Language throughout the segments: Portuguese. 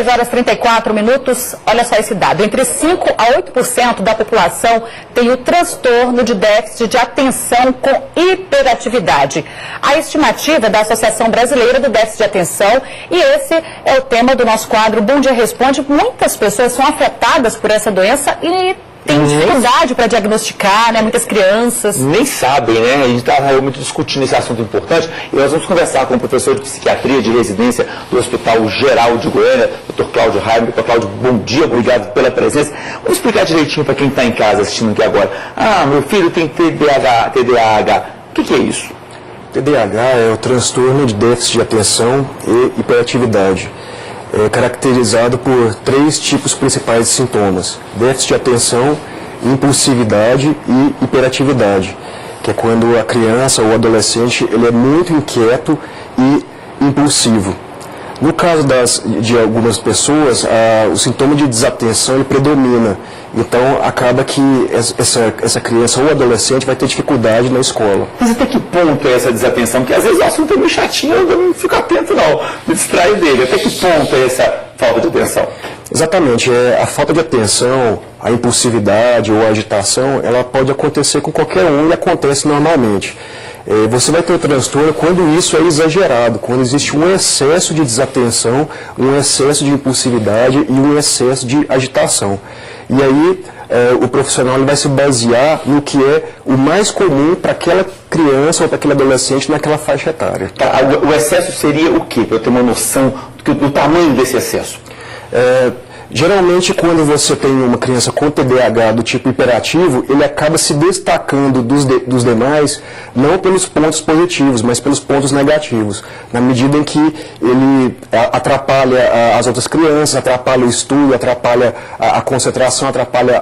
6 horas e 34 minutos, olha só esse dado. Entre 5 a 8% da população tem o transtorno de déficit de atenção com hiperatividade. A estimativa da Associação Brasileira do Déficit de Atenção, e esse é o tema do nosso quadro Bom Dia Responde. Muitas pessoas são afetadas por essa doença e tem dificuldade para diagnosticar, né? Muitas crianças. Nem sabem, né? A gente está realmente discutindo esse assunto importante e nós vamos conversar com o professor de psiquiatria de residência do Hospital Geral de Goiânia, Dr. Cláudio Raime. Dr. Cláudio, bom dia, obrigado pela presença. Vamos explicar direitinho para quem está em casa assistindo aqui agora. Ah, meu filho tem TDAH. O que é isso? TDAH é o transtorno de déficit de atenção e hiperatividade. É caracterizado por 3 tipos principais de sintomas: déficit de atenção, impulsividade e hiperatividade, que é quando a criança ou adolescente ele é muito inquieto e impulsivo. No caso de algumas pessoas, o sintoma de desatenção ele predomina, então acaba que essa criança ou adolescente vai ter dificuldade na escola. Mas até que ponto é essa desatenção? Porque às vezes o assunto é meio chatinho, eu não fico atento não, me distraio dele. Até que ponto é essa falta de atenção? Exatamente, a falta de atenção, a impulsividade ou a agitação, ela pode acontecer com qualquer um e acontece normalmente. Você vai ter o transtorno quando isso é exagerado, quando existe um excesso de desatenção, um excesso de impulsividade e um excesso de agitação. E aí o profissional ele vai se basear no que é o mais comum para aquela criança ou para aquele adolescente naquela faixa etária. Tá, o excesso seria o quê? Para eu ter uma noção do tamanho desse excesso. Geralmente, quando você tem uma criança com TDAH do tipo hiperativo, ele acaba se destacando dos demais, não pelos pontos positivos, mas pelos pontos negativos, na medida em que ele atrapalha as outras crianças, atrapalha o estudo, atrapalha a concentração, atrapalha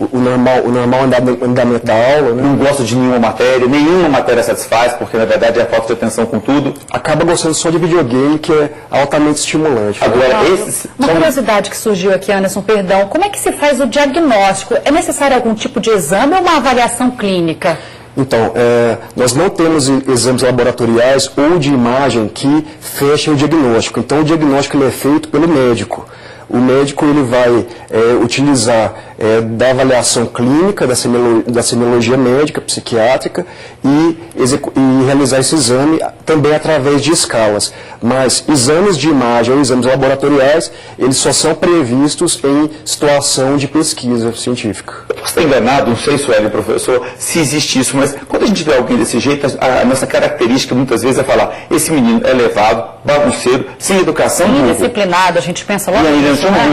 o normal andamento da aula. Né? Não gosta de nenhuma matéria satisfaz, porque na verdade é a falta de atenção com tudo. Acaba gostando só de videogame, que é altamente estimulante. Agora, uma curiosidade que surgiu aqui, Anderson, perdão, como é que se faz o diagnóstico? É necessário algum tipo de exame ou uma avaliação clínica? Então, nós não temos exames laboratoriais ou de imagem que fechem o diagnóstico. Então, o diagnóstico ele é feito pelo médico. O médico ele vai utilizar da avaliação clínica, da semiologia médica, psiquiátrica e realizar esse exame também através de escalas. Mas exames de imagem ou exames laboratoriais, eles só são previstos em situação de pesquisa científica. Eu posso estar enganado, não sei, Sueli, professor, se existe isso, mas quando a gente vê alguém desse jeito, a nossa característica muitas vezes é falar: esse menino é levado, bagunceiro, sem educação. Indisciplinado, a gente pensa logo.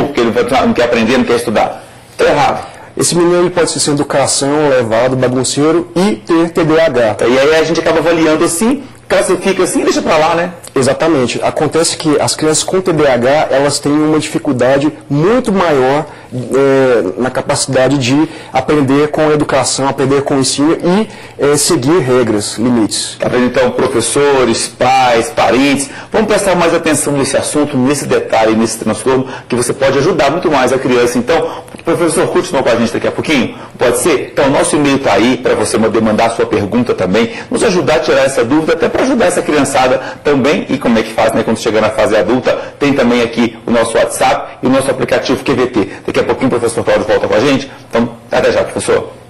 Porque ele não quer aprender, não quer estudar. Está errado. Esse menino ele pode ser sem educação, levado, bagunceiro e ter TDAH. E aí a gente acaba avaliando assim, classifica assim e deixa para lá, né? Exatamente. Acontece que as crianças com TDAH, elas têm uma dificuldade muito maior na capacidade de aprender com a educação, aprender com o ensino e seguir regras, limites. Tá vendo, então, professores, pais, parentes, vamos prestar mais atenção nesse assunto, nesse detalhe, nesse transtorno, que você pode ajudar muito mais a criança. Então, professor, continua com a gente daqui a pouquinho? Pode ser? Então, o nosso e-mail está aí para você mandar a sua pergunta também, nos ajudar a tirar essa dúvida, até para ajudar essa criançada também. E como é que faz, né, quando chegar na fase adulta? Tem também aqui o nosso WhatsApp e o nosso aplicativo QVT. Daqui a pouquinho o professor Cláudio volta com a gente. Então, até já, professor.